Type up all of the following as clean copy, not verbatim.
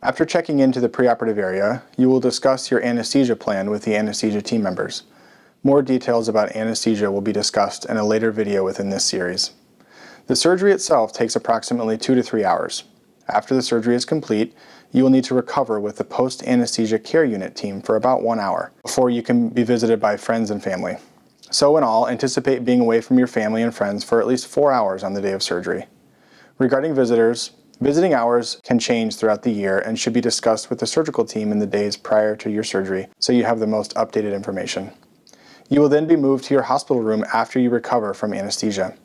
After checking into the preoperative area, you will discuss your anesthesia plan with the anesthesia team members. More details about anesthesia will be discussed in a later video within this series. The surgery itself takes approximately 2 to 3 hours. After the surgery is complete, you will need to recover with the post-anesthesia care unit team for about 1 hour before you can be visited by friends and family. So in all, anticipate being away from your family and friends for at least 4 hours on the day of surgery. Regarding visitors, visiting hours can change throughout the year and should be discussed with the surgical team in the days prior to your surgery so you have the most updated information. You will then be moved to your hospital room after you recover from anesthesia.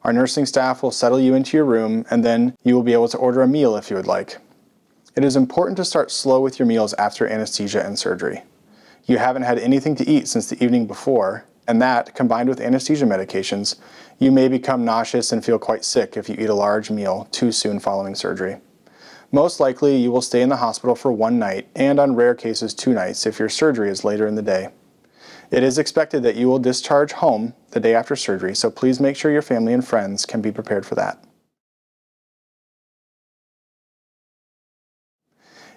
Our nursing staff will settle you into your room, and then you will be able to order a meal if you would like. It is important to start slow with your meals after anesthesia and surgery. You haven't had anything to eat since the evening before, and that, combined with anesthesia medications, you may become nauseous and feel quite sick if you eat a large meal too soon following surgery. Most likely, you will stay in the hospital for 1 night, and on rare cases 2 nights if your surgery is later in the day. It is expected that you will discharge home the day after surgery, so please make sure your family and friends can be prepared for that.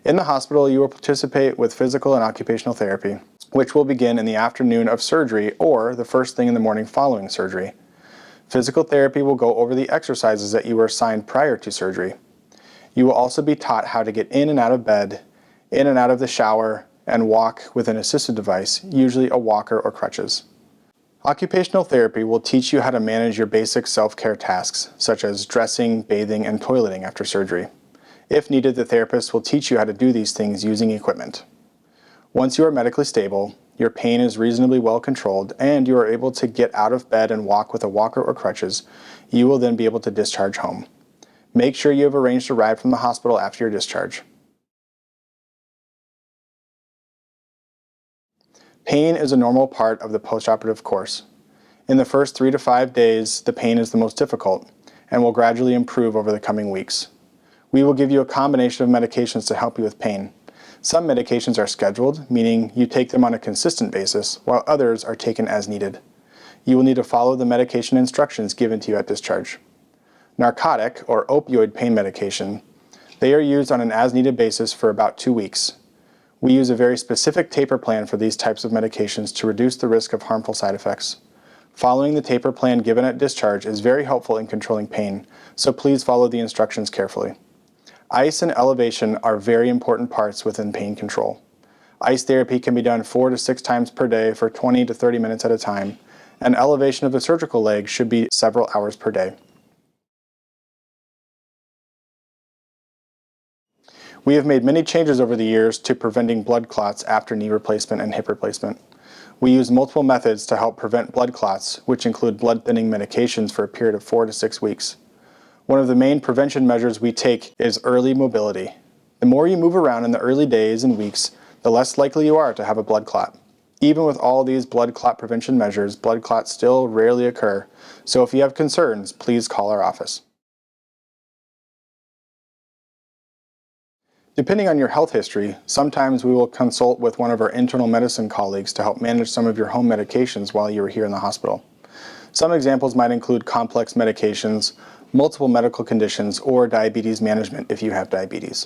In the hospital, you will participate with physical and occupational therapy, which will begin in the afternoon of surgery or the first thing in the morning following surgery. Physical therapy will go over the exercises that you were assigned prior to surgery. You will also be taught how to get in and out of bed, in and out of the shower, and walk with an assisted device, usually a walker or crutches. Occupational therapy will teach you how to manage your basic self-care tasks, such as dressing, bathing, and toileting after surgery. If needed, the therapist will teach you how to do these things using equipment. Once you are medically stable, your pain is reasonably well controlled, and you are able to get out of bed and walk with a walker or crutches, you will then be able to discharge home. Make sure you have arranged a ride from the hospital after your discharge. Pain is a normal part of the postoperative course. In the first 3 to 5 days, the pain is the most difficult and will gradually improve over the coming weeks. We will give you a combination of medications to help you with pain. Some medications are scheduled, meaning you take them on a consistent basis, while others are taken as needed. You will need to follow the medication instructions given to you at discharge. Narcotic or opioid pain medication, they are used on an as-needed basis for about 2 weeks. We use a very specific taper plan for these types of medications to reduce the risk of harmful side effects. Following the taper plan given at discharge is very helpful in controlling pain, so please follow the instructions carefully. Ice and elevation are very important parts within pain control. Ice therapy can be done 4 to 6 times per day for 20 to 30 minutes at a time, and elevation of the surgical leg should be several hours per day. We have made many changes over the years to preventing blood clots after knee replacement and hip replacement. We use multiple methods to help prevent blood clots, which include blood thinning medications for a period of 4 to 6 weeks. One of the main prevention measures we take is early mobility. The more you move around in the early days and weeks, the less likely you are to have a blood clot. Even with all these blood clot prevention measures, blood clots still rarely occur, so if you have concerns, please call our office. Depending on your health history, sometimes we will consult with one of our internal medicine colleagues to help manage some of your home medications while you are here in the hospital. Some examples might include complex medications, multiple medical conditions, or diabetes management if you have diabetes.